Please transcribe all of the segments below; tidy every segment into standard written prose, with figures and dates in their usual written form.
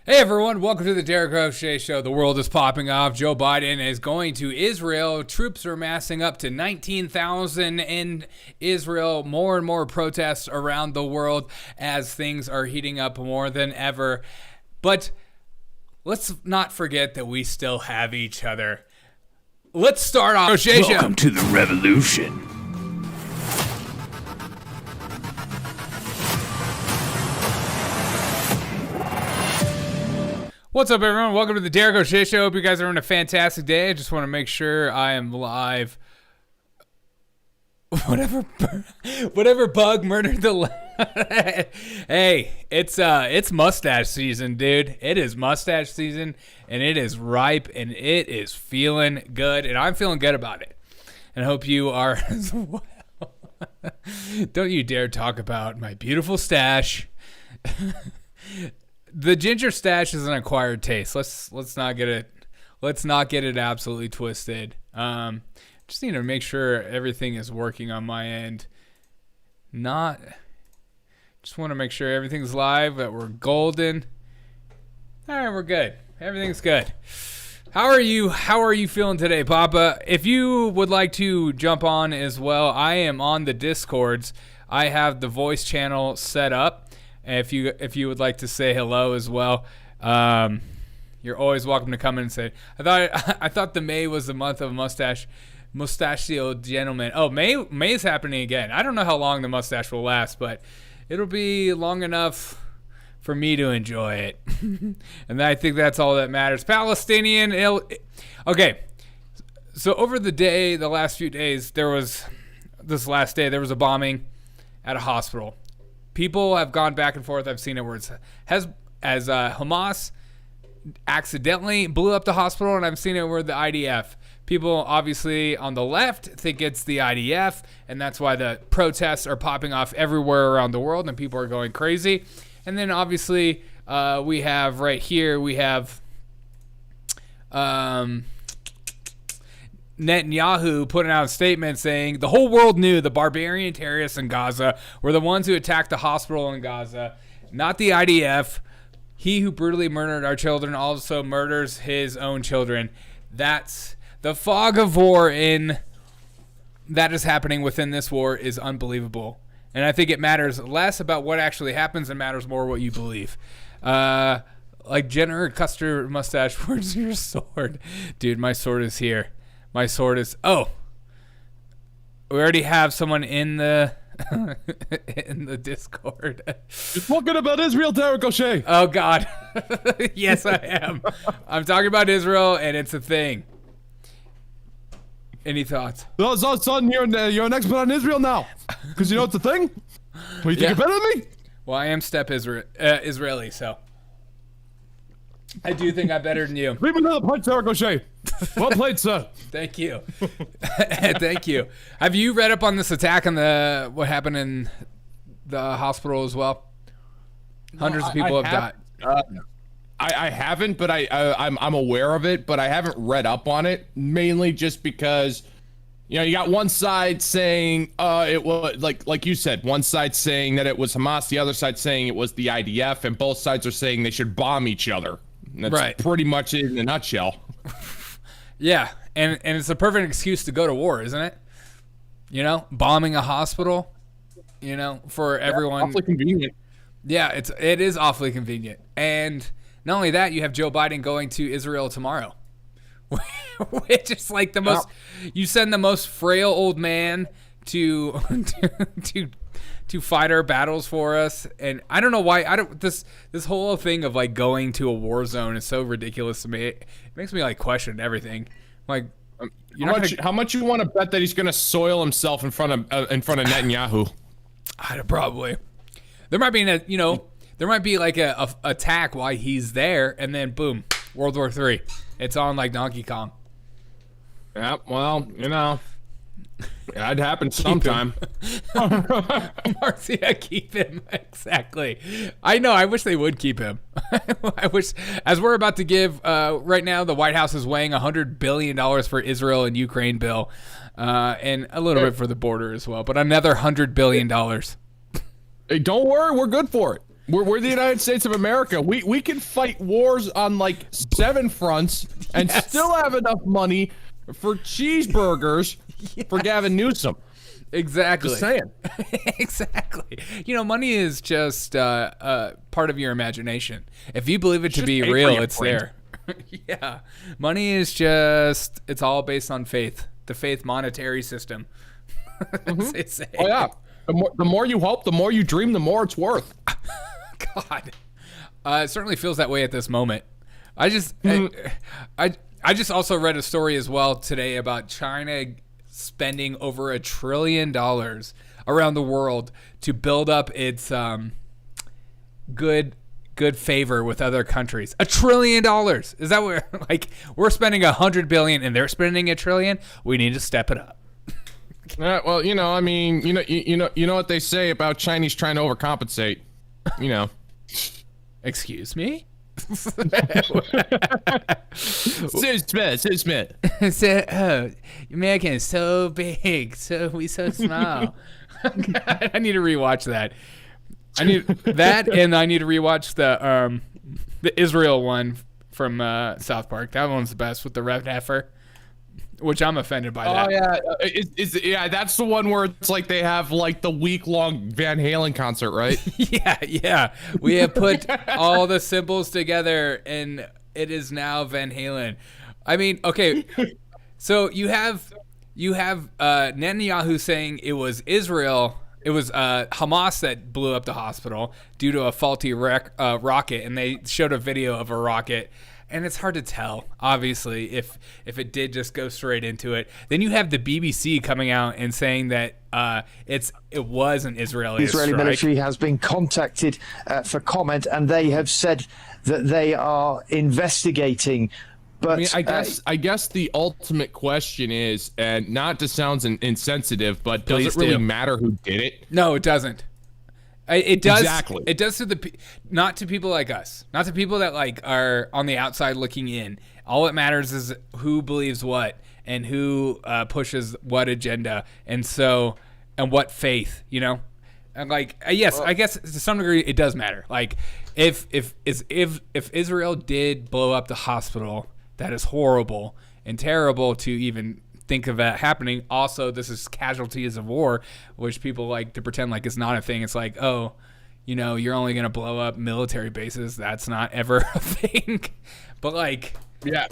Hey everyone, welcome to the Derek O'Shea Show. The world is popping off. Joe Biden is going to Israel. Troops are massing up to 19,000 in Israel. More and more protests around the world as things are heating up more than ever. But let's not forget that we still have each other. Let's start off. O'Shea Show. Welcome to the revolution. What's up, everyone? Welcome to the Derek O'Shea Show. Hope you guys are having a fantastic day. I just want to make sure I am live. Whatever bug murdered the. Hey, it's mustache season, dude. It is mustache season, and it is ripe, and it is feeling good, and I'm feeling good about it. And I hope you are as well. Don't you dare talk about my beautiful stash. The ginger stash is an acquired taste. Let's not get it absolutely twisted. Just need to make sure everything is working on my end. Just want to make sure everything's live, that we're golden. All right, we're good. Everything's good. How are you feeling today, Papa? If you would like to jump on as well, I am on the Discords. I have the voice channel set up. If you would like to say hello as well, you're always welcome to come in and say. I thought the May was the month of mustachioed gentlemen. Oh, May is happening again. I don't know how long the mustache will last, but it'll be long enough for me to enjoy it. And I think that's all that matters. Palestinian. Okay, so over the last few days, there was a bombing at a hospital. People have gone back and forth. I've seen it where it's Hamas accidentally blew up the hospital, and I've seen it where the IDF. People obviously on the left think it's the IDF, and that's why the protests are popping off everywhere around the world, and people are going crazy. And then obviously we have right here, Netanyahu putting out a statement saying the whole world knew the barbarian terrorists in Gaza were the ones who attacked the hospital in Gaza, not the IDF. He who brutally murdered our children also murders his own children. That's the fog of war that is happening within this war is unbelievable. And I think it matters less about what actually happens and matters more what you believe. Like Jenner Custer mustache, where's your sword? Dude, my sword is here. My sword is... Oh. We already have someone in the in the Discord. You're talking about Israel, Derek O'Shea. Oh, God. Yes, I am. I'm talking about Israel, and it's a thing. Any thoughts? All of a sudden, you're an expert on Israel now. Because you know it's a thing? Well, you think you're better than me? Well, I am Israeli, so... I do think I'm better than you. Leave another punch, Derek O'Shea. Well played, sir. Thank you. Thank you. Have you read up on this attack on what happened in the hospital as well? Hundreds of people have died. I haven't, but I'm aware of it, but I haven't read up on it, mainly just because, you got one side saying it was like you said, one side saying that it was Hamas, the other side saying it was the IDF, and both sides are saying they should bomb each other. That's right. Pretty much it in a nutshell. Yeah, and it's a perfect excuse to go to war, isn't it? Bombing a hospital, for everyone. Awfully convenient. Yeah, it is awfully convenient. And not only that, you have Joe Biden going to Israel tomorrow. Which is like the most... You send the most frail old man to fight our battles for us, and I don't know why. This whole thing of like going to a war zone is so ridiculous to me. It makes me like question everything. Like, how much you want to bet that he's going to soil himself in front of Netanyahu? Probably. There might be there might be like a attack while he's there, and then boom, World War III. It's on like Donkey Kong. Yeah, well, that'd happen sometime. Marcia, keep him. Exactly. I know. I wish they would keep him. I wish, as we're about to give, right now, the White House is weighing $100 billion for Israel and Ukraine bill, and a little bit for the border as well, but another $100 billion. Hey, don't worry. We're good for it. We're the United States of America. We can fight wars on like 7 fronts and still have enough money for cheeseburgers for Gavin Newsom. Exactly. Just saying. Exactly. You know, money is just part of your imagination. If you believe it to be real, it's there. Yeah. Money is just, it's all based on faith. The faith monetary system. Mm-hmm. Oh, yeah. The more you hope, the more you dream, the more it's worth. God. It certainly feels that way at this moment. I just also read a story as well today about China spending over $1 trillion around the world to build up its good favor with other countries. $1 trillion. Is that where we're spending $100 billion and they're spending $1 trillion? We need to step it up. Well, you know what they say about Chinese trying to overcompensate. You know. Excuse me? Smith. So, American is so big, we so small. God, I need to rewatch that. I need that, and I need to rewatch the Israel one from South Park. That one's the best with the red heifer, which I'm offended by. Oh yeah, that's the one where it's like they have like the week-long Van Halen concert, right? yeah. We have put all the symbols together, and it is now Van Halen. I mean, okay, so you have Netanyahu saying it was Israel. It was Hamas that blew up the hospital due to a faulty rocket, and they showed a video of a rocket. And it's hard to tell, obviously, if it did just go straight into it. Then you have the BBC coming out and saying that it was an Israeli strike. Military has been contacted for comment, and they have said that they are investigating. But I mean, I guess the ultimate question is, and not to sound insensitive, but does it really matter who did it? No, it doesn't. It does. Exactly. It does to not to people like us, not to people that are on the outside looking in. All it matters is who believes what and who pushes what agenda, and what faith, you know. And yes, I guess to some degree it does matter. Like if Israel did blow up the hospital, that is horrible and terrible to even think of that happening. Also, this is casualties of war, which people like to pretend like it's not a thing. It's like, oh, you know, you're only going to blow up military bases. That's not ever a thing. But yeah,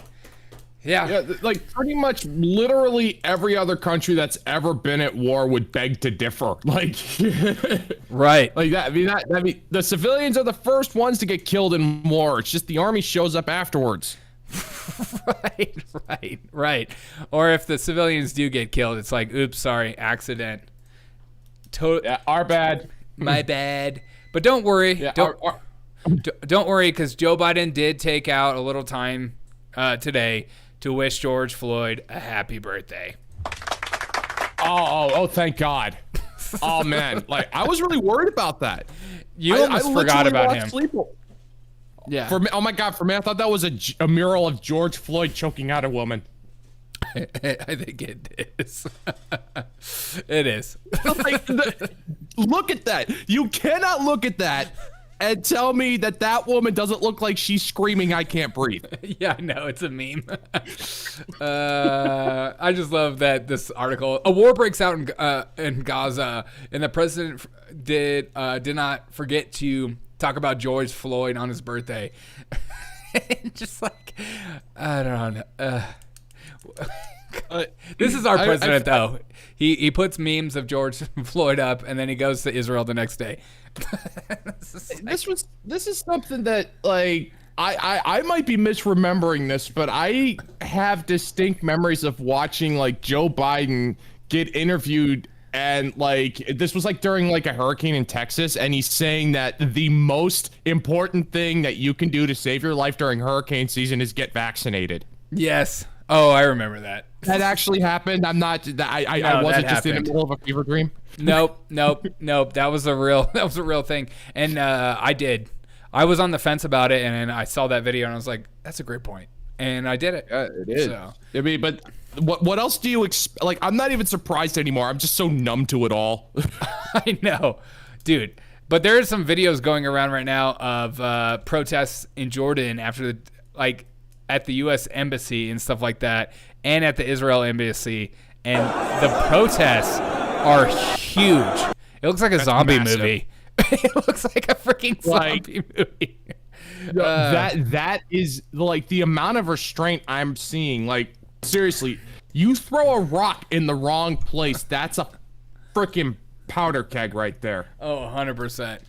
like pretty much literally every other country that's ever been at war would beg to differ. Like, right. Like that. I mean, the civilians are the first ones to get killed in war. It's just the army shows up afterwards. Right. Or if the civilians do get killed, it's like, oops, sorry, accident. Our bad. My bad. But don't worry. Don't worry, because Joe Biden did take out a little time today to wish George Floyd a happy birthday. Oh, thank God. Oh, man. Like, I was really worried about that. You almost forgot about him. Yeah. Oh my God! For me, I thought that was a mural of George Floyd choking out a woman. I think it is. It is. Look at that! You cannot look at that and tell me that woman doesn't look like she's screaming, "I can't breathe." Yeah, I know, it's a meme. I just love that this article. A war breaks out in Gaza, and the president did not forget to talk about George Floyd on his birthday. Just I don't know. This is our president, though. He puts memes of George Floyd up, and then he goes to Israel the next day. This is something that I might be misremembering this, but I have distinct memories of watching Joe Biden get interviewed. And this was during a hurricane in Texas, and he's saying that the most important thing that you can do to save your life during hurricane season is get vaccinated. Yes. Oh, I remember that. That actually happened. I'm not. I wasn't just in the middle of a fever dream. Nope. That was a real thing. And I was on the fence about it, and I saw that video, and I was like, "That's a great point." And I did it. It is. So. I mean, but what else do you expect? I'm not even surprised anymore. I'm just so numb to it all. I know, dude. But there are some videos going around right now of protests in Jordan after at the U.S. embassy and stuff like that, and at the Israel embassy, and the protests are huge. It looks like a zombie movie. It looks like a freaking zombie movie. That is like the amount of restraint I'm seeing. Like, seriously, you throw a rock in the wrong place, that's a freaking powder keg right there. Oh, 100%.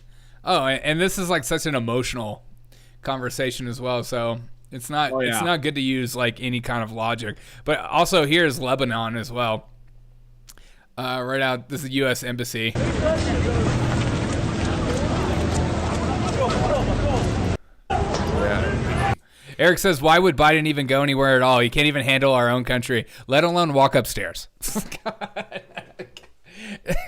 Oh, and this is like such an emotional conversation as well. So it's not it's not good to use like any kind of logic. But also here's Lebanon as well. Right out, this is the U.S. embassy. Eric says, why would Biden even go anywhere at all? He can't even handle our own country, let alone walk upstairs.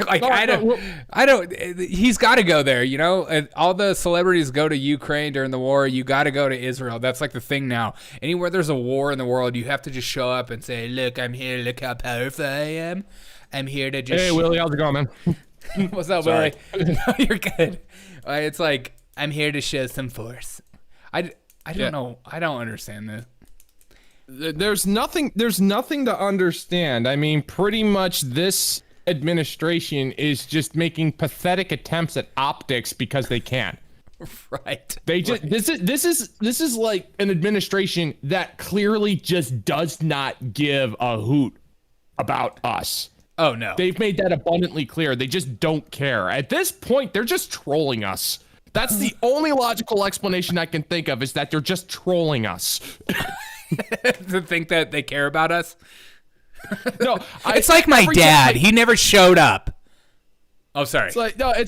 I don't, he's got to go there, you know? And all the celebrities go to Ukraine during the war. You got to go to Israel. That's like the thing now. Anywhere there's a war in the world, you have to just show up and say, look, I'm here. Look how powerful I am. I'm here to just... Hey, Willie, how's it going, man? What's up, Willie? No, you're good. It's like, I'm here to show some force. I don't know. I don't understand this. There's nothing to understand. I mean, pretty much this administration is just making pathetic attempts at optics because they can. Right. They just this is like an administration that clearly just does not give a hoot about us. Oh no. They've made that abundantly clear. They just don't care. At this point, they're just trolling us. That's the only logical explanation I can think of, is that they're just trolling us. To think that they care about us? No, it's like my dad. He never showed up. Oh, sorry. It's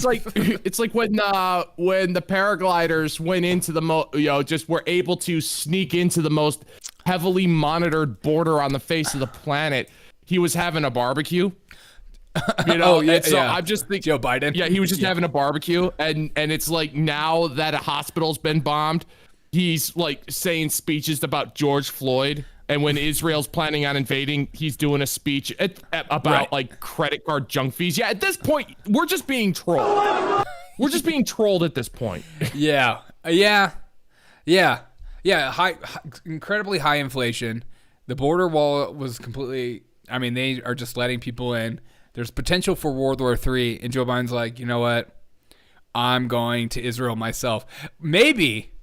like when the paragliders went into just were able to sneak into the most heavily monitored border on the face of the planet. He was having a barbecue. You know, I'm just thinking Joe Biden. Yeah, he was just having a barbecue, and it's like now that a hospital's been bombed, he's like saying speeches about George Floyd, and when Israel's planning on invading, he's doing a speech about like credit card junk fees. Yeah, at this point, we're just being trolled. We're just being trolled at this point. Yeah. Incredibly high inflation. The border wall was completely. I mean, they are just letting people in. There's potential for World War III, and Joe Biden's like, you know what? I'm going to Israel myself. Maybe.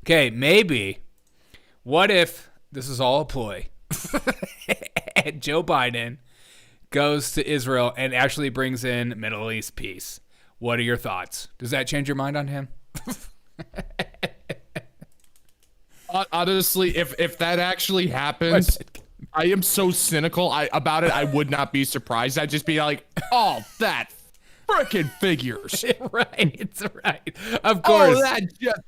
What if this is all a ploy? And Joe Biden goes to Israel and actually brings in Middle East peace. What are your thoughts? Does that change your mind on him? Honestly, if that actually happens... I am so cynical about it. I would not be surprised. I'd just be like, "Oh, that freaking figures." Right, of course. Oh, that just.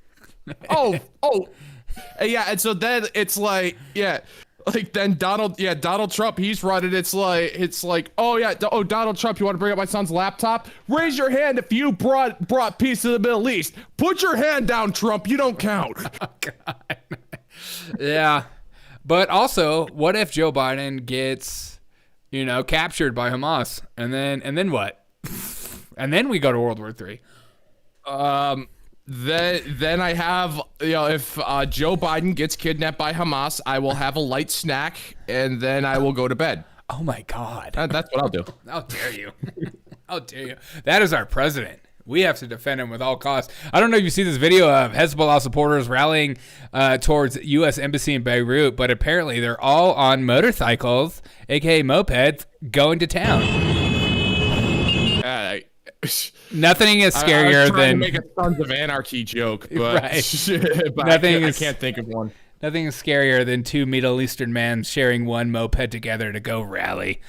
Yeah. And so then it's like, like then Donald Trump, he's running. It's like, Donald Trump, you want to bring up my son's laptop? Raise your hand if you brought peace to the Middle East. Put your hand down, Trump. You don't count. Oh, God. Yeah. But also, what if Joe Biden gets, captured by Hamas, and then what? And then we go to World War III. Then I have, if Joe Biden gets kidnapped by Hamas, I will have a light snack, and then I will go to bed. Oh my God. That's what I'll do. How dare you? How dare you? That is our president. We have to defend him with all costs. I don't know if you see this video of Hezbollah supporters rallying towards U.S. Embassy in Beirut, but apparently they're all on motorcycles, a.k.a. mopeds, going to town. Nothing is scarier than... to make a Sons of Anarchy joke, but, right. But I can't think of one. Nothing is scarier than two Middle Eastern men sharing one moped together to go rally.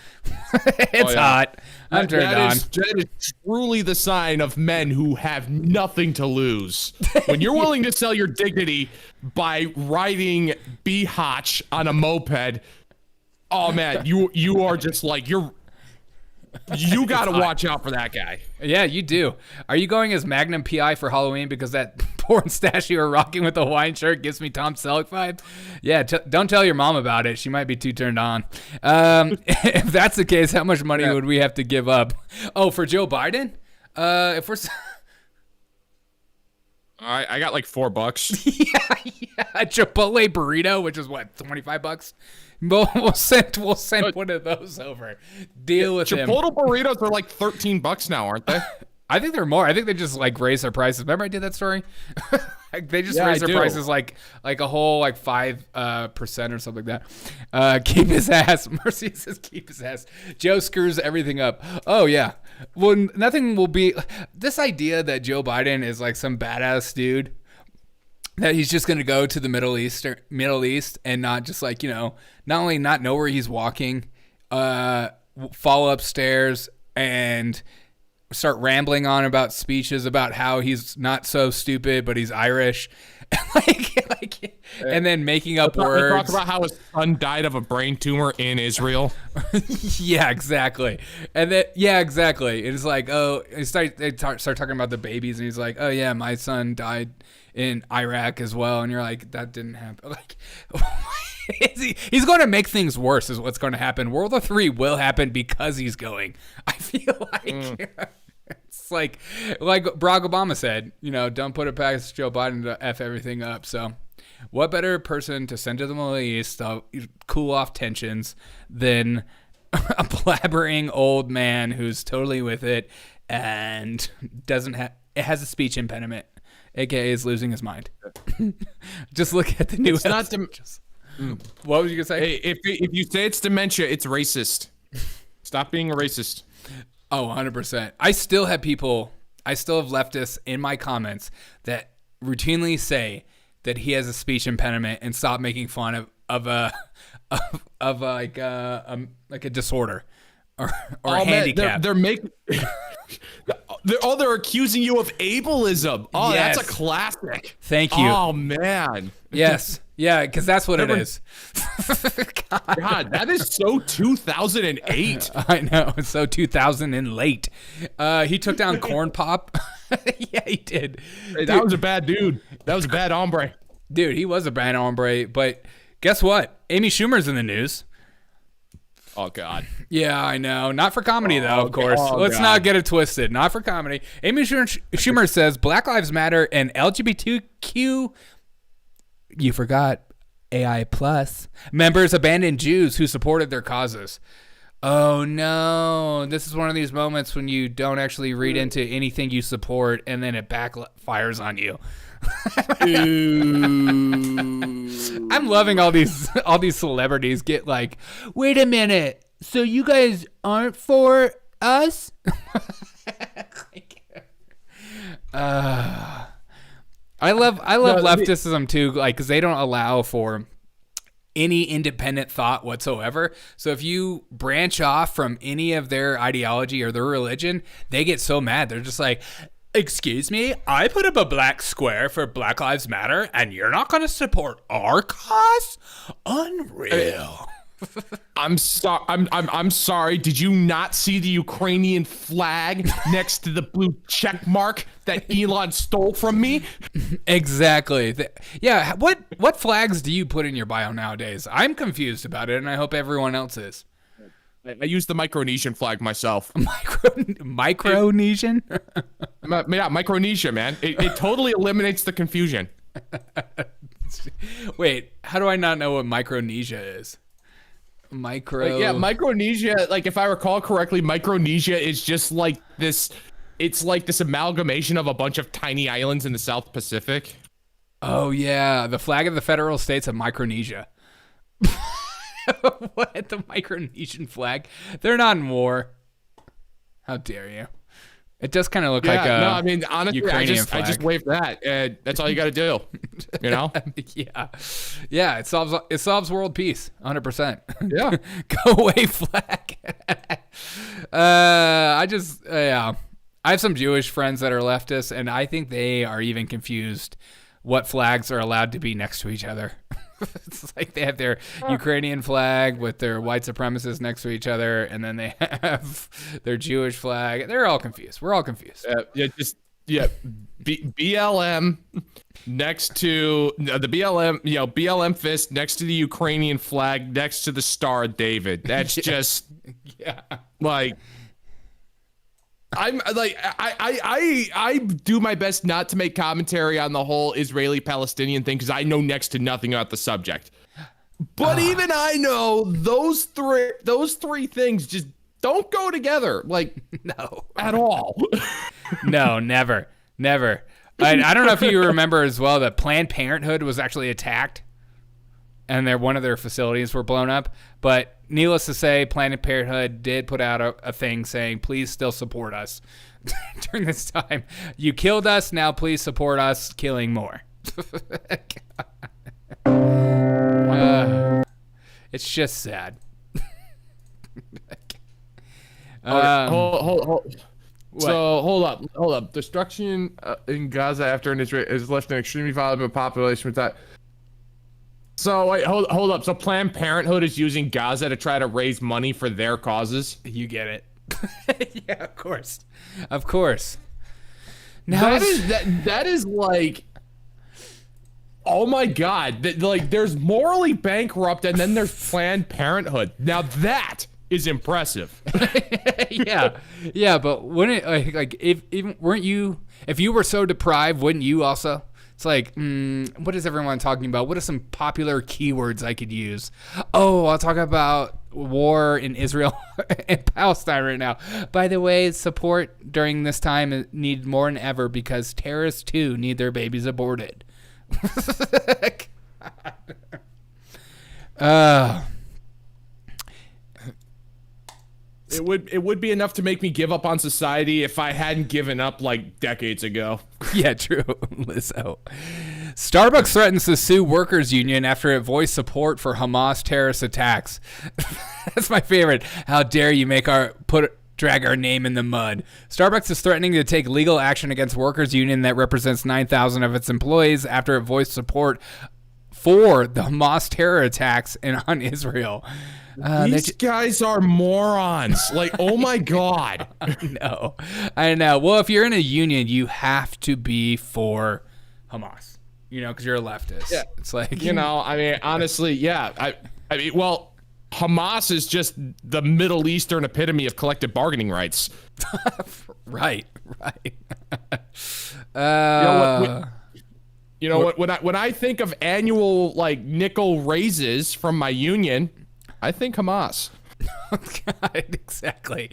It's hot. I'm turned on. That is truly the sign of men who have nothing to lose. When you're willing to sell your dignity by riding B-Hotch on a moped, oh man, you are just like, you got to watch out for that guy. Yeah, you do. Are you going as Magnum PI for Halloween because that porn stash you were rocking with the Hawaiian shirt gives me Tom Selleck vibe? Yeah, don't tell your mom about it. She might be too turned on. If that's the case, how much money would we have to give up? Oh, for Joe Biden? If we're I got like $4. yeah, a Chipotle burrito, which is what, $25. We'll send one of those over. Deal with him. Chipotle burritos are like $13 now, aren't they? I think they're more. I think they just like raise their prices. Remember I did that story? Like, they just raise their prices like a whole like 5% or something like that. Keep his ass. Mercy says keep his ass. Joe screws everything up. Oh yeah. Well, nothing will be. This idea that Joe Biden is like some badass dude, that he's just gonna go to the Middle East and not just like, not only not know where he's walking, fall upstairs and start rambling on about speeches about how he's not so stupid, but he's Irish, and then making up words. Talk about how his son died of a brain tumor in Israel. Yeah, exactly. And then exactly. It's like, oh, they start talking about the babies, and he's like, oh yeah, my son died in Iraq as well, and you're like, that didn't happen. Like, he's going to make things worse is what's going to happen. World War III will happen because he's going. I feel like it's like Barack Obama said, don't put it past Joe Biden to F everything up. So what better person to send to the Middle East to cool off tensions than a blabbering old man who's totally with it and has a speech impediment, aka is losing his mind. Just look at the new. It's not What was you gonna say? Hey, if you say it's dementia, it's racist. Stop being a racist. Oh, 100%. I still have leftists in my comments that routinely say that he has a speech impediment and stop making fun of a disorder or a handicap. They're making. They're accusing you of ableism. Oh, yes. That's a classic. Thank you. Oh man. Yes. Yeah, because that's what it is. God, that is so 2008. I know. It's so 2000 and late. He took down Corn Pop. Yeah, he did. Hey, that was a bad dude. That was a bad hombre. Dude, he was a bad hombre. But guess what? Amy Schumer's in the news. Oh, God. Yeah, I know. Not for comedy, though, of course. Let's not get it twisted. Not for comedy. Amy Schumer says Black Lives Matter and LGBTQ... You forgot AI plus members abandoned Jews who supported their causes. Oh no, this is one of these moments when you don't actually read into anything you support and then it backfires on you. I'm loving all these celebrities get like, wait a minute, so you guys aren't for us? I love leftism too, like, because they don't allow for any independent thought whatsoever. So if you branch off from any of their ideology or their religion, they get so mad. They're just like, excuse me, I put up a black square for Black Lives Matter, and you're not going to support our cause? Unreal. I'm sorry. I'm sorry. Did you not see the Ukrainian flag next to the blue check mark that Elon stole from me? Exactly. Yeah. What flags do you put in your bio nowadays? I'm confused about it, and I hope everyone else is. I use the Micronesian flag myself. Micronesian? Yeah, Micronesia, man. It totally eliminates the confusion. Wait, how do I not know what Micronesia is? Micronesia, like, if I recall correctly, Micronesia is just like this. It's like this amalgamation of a bunch of tiny islands in the South Pacific. Oh yeah, the flag of the federal states of Micronesia. What? The Micronesian flag? They're not in war. How dare you? It does kind of look like a I mean, honestly, Ukrainian I just waved that. That's all you got to do. You know? Yeah. It solves world peace, 100%. Yeah. Go away, flag. I have some Jewish friends that are leftists, and I think they are even confused what flags are allowed to be next to each other. It's like they have their Ukrainian flag with their white supremacists next to each other, and then they have their Jewish flag. They're all confused. We're all confused. BLM next to the BLM, BLM fist next to the Ukrainian flag next to the Star of David. That's just like I'm like I do my best not to make commentary on the whole Israeli-Palestinian thing because I know next to nothing about the subject. But even I know those three things just don't go together, like, No. at all. No, never. I don't know if you remember as well that Planned Parenthood was actually attacked, and one of their facilities were blown up. But needless to say, Planned Parenthood did put out a thing saying, please still support us during this time. You killed us, now please support us killing more. It's just sad. Hold. So hold up. Destruction in Gaza after an Israel has left an extremely vulnerable population with that. So wait, hold up. So Planned Parenthood is using Gaza to try to raise money for their causes. You get it. Yeah, of course. Now That is like, oh my God! Like, there's morally bankrupt, and then there's Planned Parenthood. Now that is impressive. yeah, but wouldn't like if you were so deprived, wouldn't you also? It's like, what is everyone talking about? What are some popular keywords I could use? Oh, I'll talk about war in Israel and Palestine right now. By the way, support during this time is needed more than ever because terrorists too need their babies aborted. It would be enough to make me give up on society if I hadn't given up like decades ago. Yeah, true. Lizzo. Starbucks threatens to sue workers union after it voiced support for Hamas terrorist attacks. That's my favorite. How dare you drag our name in the mud. Starbucks is threatening to take legal action against workers union that represents 9,000 of its employees after it voiced support for the Hamas terror attacks on Israel. These guys are morons. Like, oh my God. I know. Well, if you're in a union, you have to be for Hamas, because you're a leftist. Yeah. It's like, I mean, honestly, yeah. I mean, well, Hamas is just the Middle Eastern epitome of collective bargaining rights. Right. When I think of annual like nickel raises from my union, I think Hamas. God, exactly.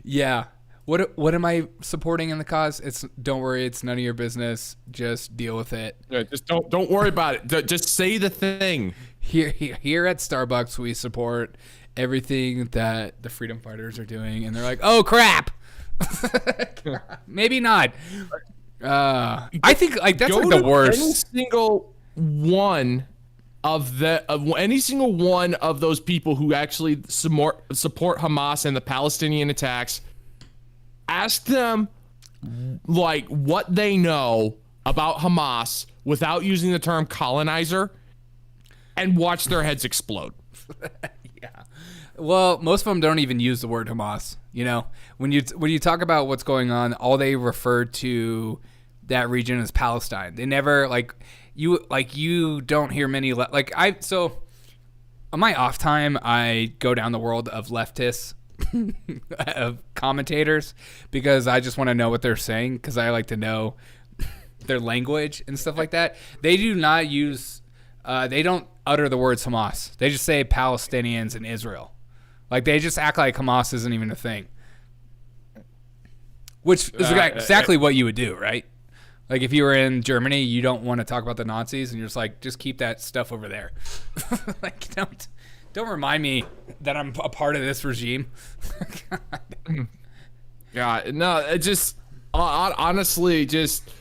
Yeah. What am I supporting in the cause? Don't worry, it's none of your business. Just deal with it. Yeah, just don't worry about it. Just say the thing. Here at Starbucks, we support everything that the freedom fighters are doing, and they're like, "Oh crap." Maybe not. I think like that's like the worst. Any single one of those people who actually support Hamas and the Palestinian attacks, ask them like what they know about Hamas without using the term colonizer, and watch their heads explode. Yeah. Well, most of them don't even use the word Hamas. When you talk about what's going on, all they refer to that region as Palestine. They never you don't hear many so on my off time I go down the world of leftists of commentators because I just want to know what they're saying because I like to know their language and stuff like that. They do not use they don't utter the words Hamas. They just say Palestinians and Israel. Like they just act like Hamas isn't even a thing. Which is exactly what you would do, right? Like if you were in Germany, you don't want to talk about the Nazis, and you're just like, just keep that stuff over there. Like don't remind me that I'm a part of this regime. Yeah, no, it just honestly just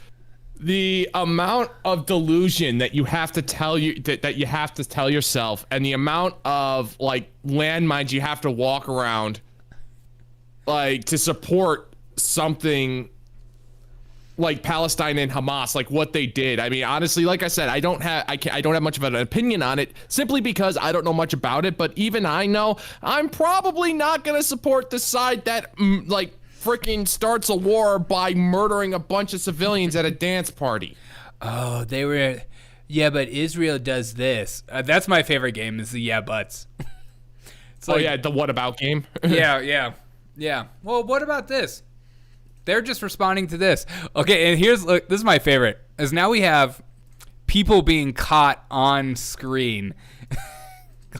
the amount of delusion that you have to tell yourself, and the amount of like landmines you have to walk around, like to support something like Palestine and Hamas, like what they did. I mean, honestly, like I said, I don't have much of an opinion on it simply because I don't know much about it. But even I know I'm probably not going to support the side that freaking starts a war by murdering a bunch of civilians at a dance party. Oh, yeah, but Israel does this. That's my favorite game is the yeah buts. It's the what about game? Yeah. Well, what about this? They're just responding to this. Okay, and look, this is my favorite. Is now we have people being caught on screen,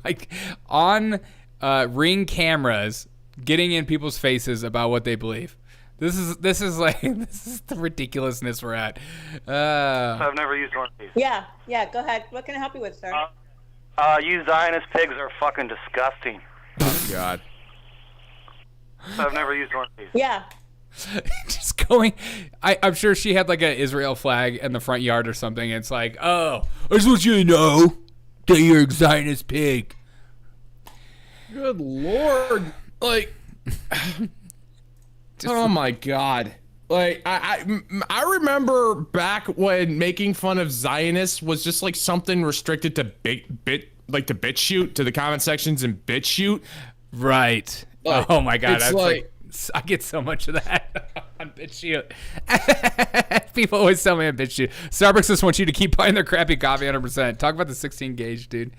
like on Ring cameras, getting in people's faces about what they believe. This is the ridiculousness we're at. I've never used one of these. Yeah, go ahead. What can I help you with, sir? You Zionist pigs are fucking disgusting. Oh, God. I've never used one of these. Yeah. Just going, I'm sure she had like an Israel flag in the front yard or something. It's like, oh, I just want you to know that you're a Zionist pig. Good Lord. Like, oh my God. Like, I remember back when making fun of Zionists was just like something restricted to BitChute, to the comment sections and BitChute. Right. Like, oh my God. It's That's like, I get so much of that on BitChute. People always tell me on BitChute. Starbucks just wants you to keep buying their crappy coffee 100%. Talk about the 16 gauge, dude.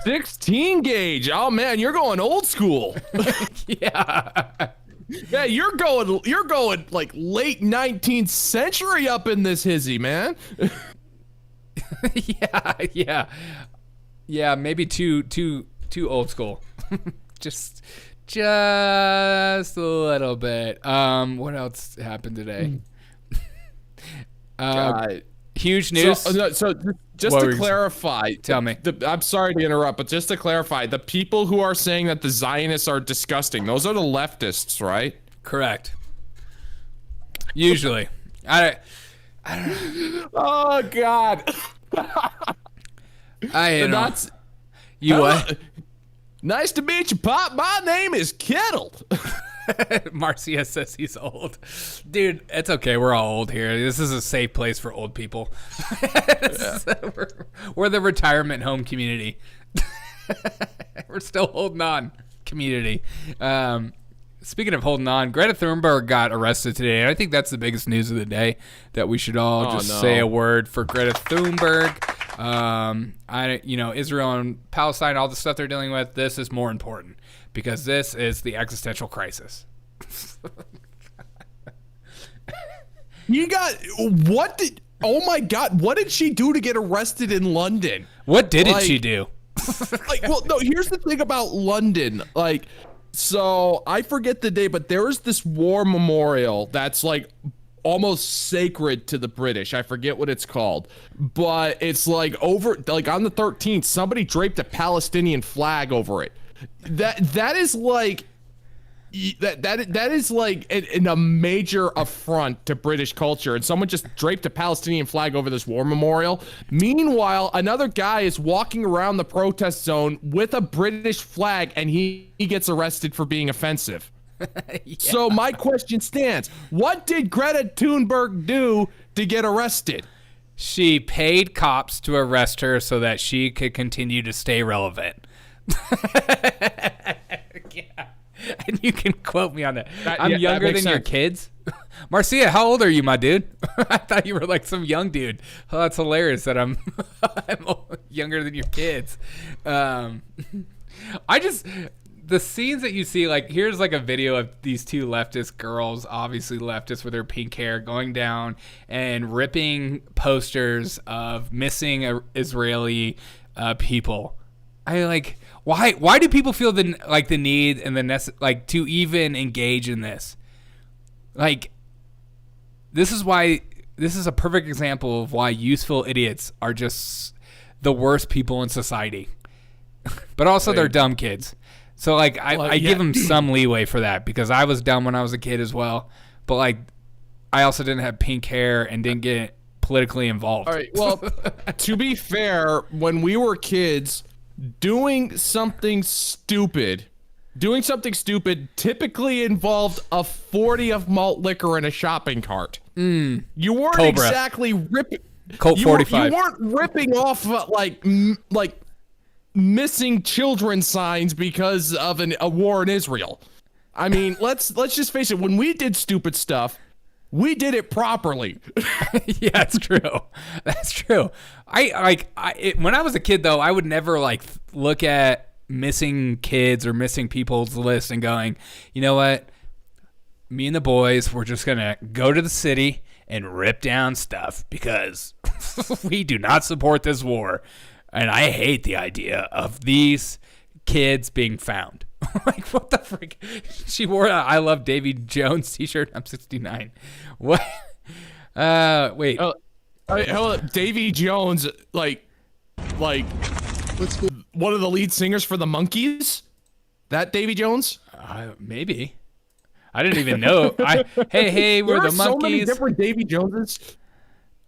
16 gauge. Oh man, you're going old school. Yeah. Yeah, you're going like late 19th century up in this hizzy, man. Yeah, maybe too old school. just a little bit. What else happened today? Huge news. So just to clarify, tell me. I'm sorry to interrupt, but just to clarify, the people who are saying that the Zionists are disgusting, those are the leftists, right? Correct. Usually. I don't know. Oh God. I know. You what? Nice to meet you, Pop. My name is Kittle. Marcia says he's old. Dude, it's okay. We're all old here. This is a safe place for old people. We're the retirement home community. We're still holding on, community. Speaking of holding on, Greta Thunberg got arrested today. And I think that's the biggest news of the day, that we should all say a word for Greta Thunberg. Israel and Palestine, all the stuff they're dealing with, this is more important because this is the existential crisis. Oh my God, what did she do to get arrested in London? What didn't she do? Here's the thing about London. So I forget the day, but there is this war memorial that's like almost sacred to the British. I forget what it's called, but it's like on the 13th, somebody draped a Palestinian flag over it. That is like a major affront to British culture, and someone just draped a Palestinian flag over this war memorial. Meanwhile, another guy is walking around the protest zone with a British flag, and he gets arrested for being offensive. Yeah. So my question stands: what did Greta Thunberg do to get arrested? She paid cops to arrest her so that she could continue to stay relevant. Yeah. And you can quote me on that. I'm younger than your kids. Marcia, how old are you, my dude? I thought you were like some young dude. Oh, that's hilarious that I'm younger than your kids. The scenes that you see, like, here's like a video of these two leftist girls, obviously leftists with their pink hair, going down and ripping posters of missing Israeli people. Why do people feel the need and the to even engage in this? This is a perfect example of why useful idiots are just the worst people in society. But also they're dumb kids. So I give them some leeway for that because I was dumb when I was a kid as well. But I also didn't have pink hair and didn't get politically involved. All right. Well, to be fair, when we were kids, doing something stupid typically involved a 40 of malt liquor in a shopping cart. You weren't Cobra. exactly ripping. Colt 45. You weren't ripping off like missing children signs because of a war in Israel. I mean, let's just face it. When we did stupid stuff, we did it properly. Yeah, that's true. That's true. When I was a kid, though, I would never look at missing kids or missing people's list and going, you know what? me and the boys, we're just going to go to the city and rip down stuff because we do not support this war. And I hate the idea of these kids being found. Like, what the frick? She wore a I Love Davy Jones t-shirt. I'm 69. What? Wait. Hold up. Davy Jones, like one of the lead singers for the Monkees? That Davy Jones? Maybe. I didn't even know. Hey, we're the Monkees. There are so many different Davy Joneses.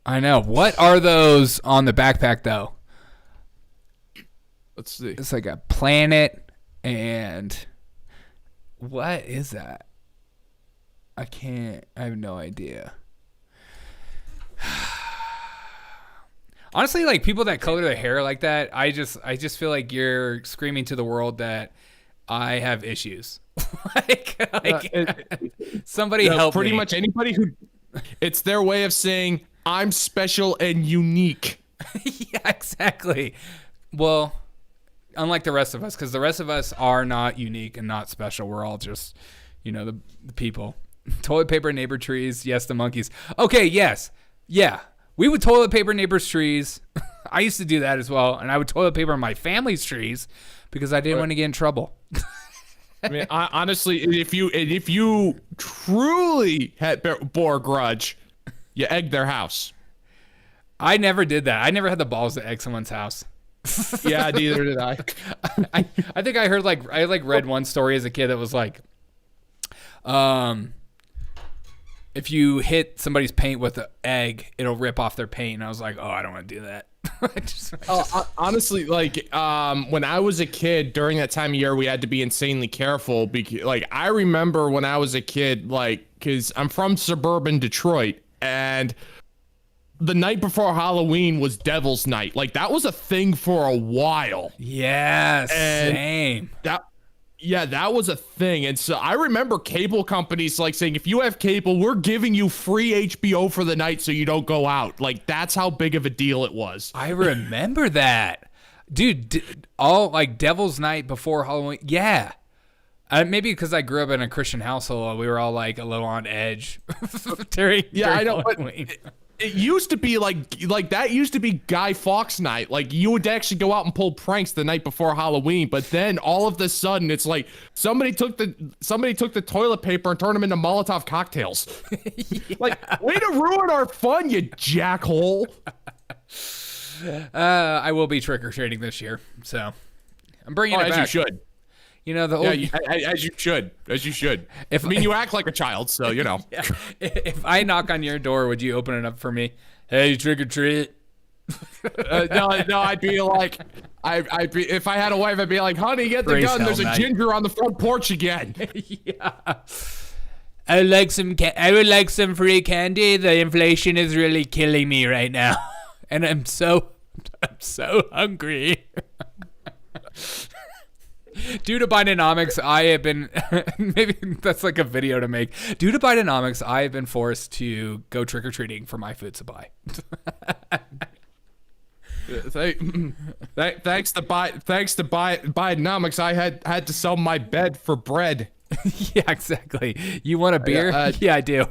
I know. What are those on the backpack, though? Let's see. It's like a planet, and what is that? I have no idea. Honestly, like people that color their hair like that, I just feel like you're screaming to the world that I have issues. Somebody help pretty me. much anybody who, it's their way of saying I'm special and unique. Yeah, exactly. Well, unlike the rest of us, because the rest of us are not unique and not special. We're all just, the people. Toilet paper neighbor trees. Yes, the monkeys. Okay, yes. Yeah. We would toilet paper neighbors' trees. I used to do that as well. And I would toilet paper my family's trees because I didn't want to get in trouble. I mean, honestly, if you truly bore a grudge, you egged their house. I never did that. I never had the balls to egg someone's house. Yeah, neither did I. I think I heard I read one story as a kid that was like, if you hit somebody's paint with an egg, it'll rip off their paint. And I was like, oh, I don't want to do that. Honestly, like when I was a kid, during that time of year, we had to be insanely careful because, like, I remember when I was a kid, like, because I'm from suburban Detroit, and the night before Halloween was Devil's Night. Like, that was a thing for a while. Yeah, same. That was a thing. And so I remember cable companies like saying, if you have cable, we're giving you free HBO for the night so you don't go out. Like, that's how big of a deal it was. I remember that. Dude, all like Devil's Night before Halloween. Yeah. Maybe because I grew up in a Christian household, we were all like a little on edge during I know, Halloween. But it used to be like that used to be Guy Fawkes night. Like, you would actually go out and pull pranks the night before Halloween, but then all of a sudden it's like somebody took the toilet paper and turned them into Molotov cocktails. Yeah. Like, way to ruin our fun, you jackhole. I will be trick-or-treating this year, so I'm bringing it back. As you should. The old... Yeah, as you should. You act like a child, so, Yeah. If I knock on your door, would you open it up for me? Hey, trick or treat. No, I'd be like, if I had a wife, I'd be like, honey, get the gun. There's a ginger on the front porch again. Yeah. I would like some free candy. The inflation is really killing me right now, and I'm so hungry. Due to Bidenomics, I have been maybe that's like a video to make. Due to Bidenomics, I have been forced to go trick or treating for my food supply. Thanks to Bidenomics, I had to sell my bed for bread. Yeah, exactly. You want a beer? Yeah, I do.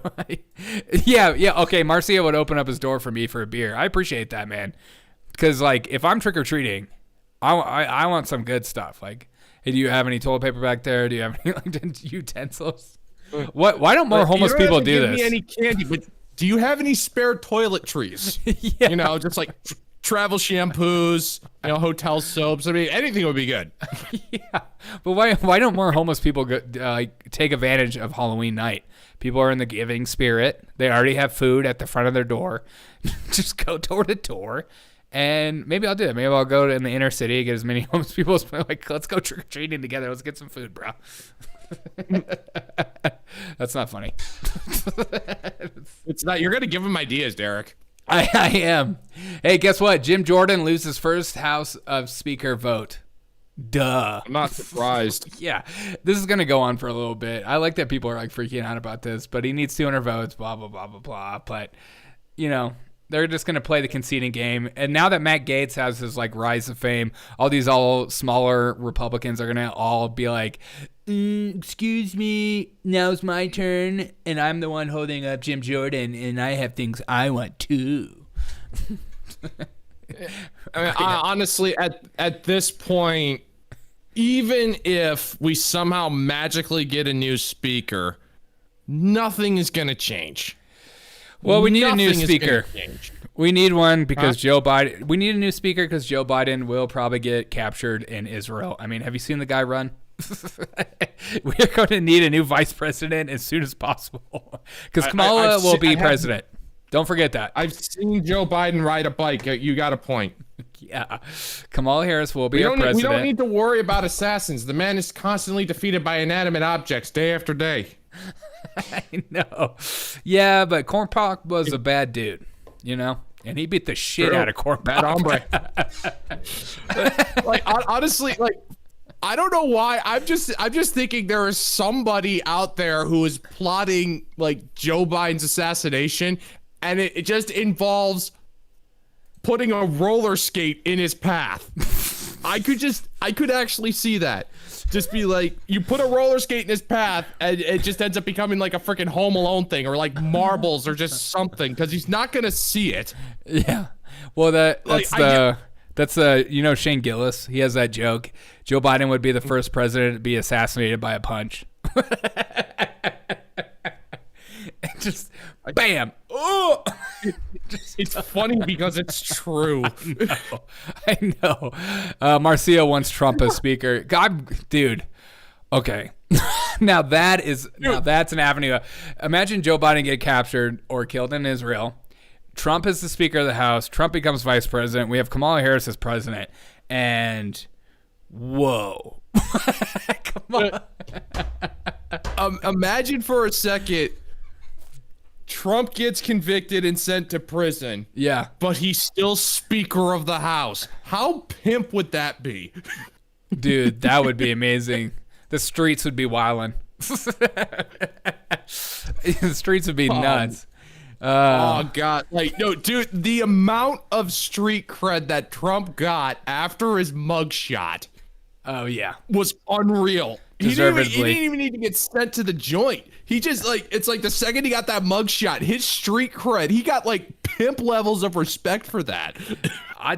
Yeah. Okay, Marcia would open up his door for me for a beer. I appreciate that, man. Because like, if I'm trick or treating, I want some good stuff. Like, hey, do you have any toilet paper back there? Do you have any like utensils? What? Why don't more homeless people do this? You don't have to give me any candy, but do you have any spare toiletries? Yeah. Just like travel shampoos, hotel soaps. I mean, anything would be good. Yeah, but why don't more homeless people take advantage of Halloween night? People are in the giving spirit. They already have food at the front of their door. Just go door to door. And maybe I'll do it. Maybe I'll go in the inner city, get as many homeless people as like, let's go trick or treating together. Let's get some food, bro. That's not funny. It's not. You're gonna give them ideas, Derek. I am. Hey, guess what? Jim Jordan loses first House of Speaker vote. Duh. I'm not surprised. Yeah, this is gonna go on for a little bit. I like that people are like freaking out about this, but he needs 200 votes. Blah blah blah blah blah. But they're just going to play the conceding game. And now that Matt Gaetz has his like rise of fame, all these smaller Republicans are going to all be like, excuse me, now's my turn, and I'm the one holding up Jim Jordan, and I have things I want too. Honestly, at this point, even if we somehow magically get a new speaker, nothing is going to change. Well, we need a new Nothing is speaker. gonna change. We need one because Joe Biden. We need a new speaker because Joe Biden will probably get captured in Israel. I mean, have you seen the guy run? We're going to need a new vice president as soon as possible because Kamala will be president. Don't forget that. I've seen Joe Biden ride a bike. You got a point. Yeah, Kamala Harris will be our president. We don't need to worry about assassins. The man is constantly defeated by inanimate objects day after day. I know. Yeah, but Corn Pop was a bad dude, you know? And he beat the shit out of Corn Pop. Bad hombre. Like, honestly, like, I don't know why. I'm just thinking there is somebody out there who is plotting, like, Joe Biden's assassination, and it just involves putting a roller skate in his path. I could actually see that. Just be like, you put a roller skate in his path, and it just ends up becoming like a freaking Home Alone thing, or like marbles, or just something, because he's not gonna see it. Yeah. Well, that's you know, Shane Gillis. He has that joke. Joe Biden would be the first president to be assassinated by a punch. Just bam. Oh. It's funny because it's true. I know. Marcia wants Trump as speaker. God, dude. Okay. Now that's an avenue. Imagine Joe Biden get captured or killed in Israel. Trump is the Speaker of the House. Trump becomes vice president. We have Kamala Harris as president. And whoa. Come on. Imagine for a second, Trump gets convicted and sent to prison. Yeah. But he's still Speaker of the House. How pimp would that be? Dude, that would be amazing. The streets would be wildin'. The streets would be nuts. Oh, God. Like, no, dude, the amount of street cred that Trump got after his mugshot. Oh, yeah. Was unreal. He didn't even need to get sent to the joint. He just, like, it's like the second he got that mugshot, his street cred, he got, like, pimp levels of respect for that.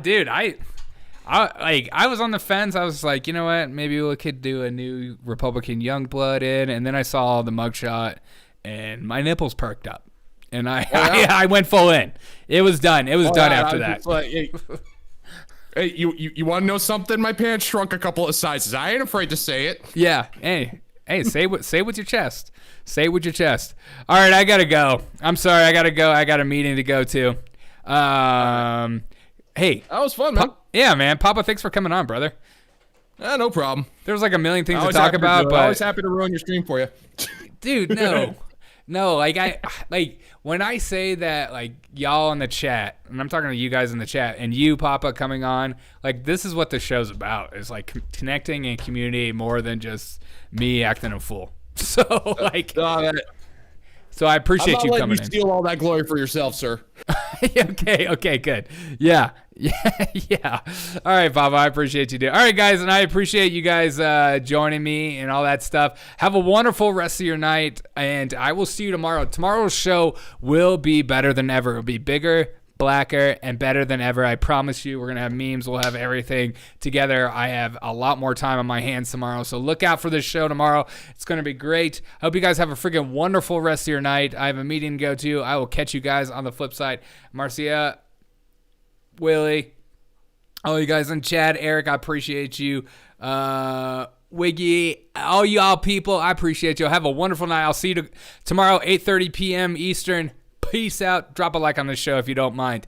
Dude, I was on the fence. I was like, you know what? Maybe we could do a new Republican Youngblood in. And then I saw the mugshot, and my nipples perked up. And I went full in. It was done. It was done after that. Like, hey, you want to know something? My pants shrunk a couple of sizes. I ain't afraid to say it. Yeah. Hey, say with your chest. Say it with your chest. All right, I gotta go. I'm sorry, I gotta go. I got a meeting to go to. Hey, that was fun, man. Yeah, man. Papa, thanks for coming on, brother. No problem. There was like a million things to talk about, but I'm always happy to ruin your stream for you. Dude, no. No, like when I say that, like, y'all in the chat, and I'm talking to you guys in the chat, and you, Papa, coming on, like, this is what the show's about. It's like connecting in community more than just me acting a fool. So, like, so I appreciate you coming in. You steal all that glory for yourself, sir. Okay, good. Yeah. All right, Papa, I appreciate you doing. All right, guys, and I appreciate you guys joining me and all that stuff. Have a wonderful rest of your night, and I will see you tomorrow. Tomorrow's show will be better than ever. It'll be bigger, blacker, and better than ever. I promise you. We're going to have memes. We'll have everything together. I have a lot more time on my hands tomorrow, so look out for this show tomorrow. It's going to be great. I hope you guys have a freaking wonderful rest of your night. I have a meeting to go to. I will catch you guys on the flip side. Marcia, Willie, all you guys in chat, Eric, I appreciate you. Wiggy, all y'all people, I appreciate you. Have a wonderful night. I'll see you tomorrow, 8:30 p.m. Eastern. Peace out. Drop a like on the show if you don't mind.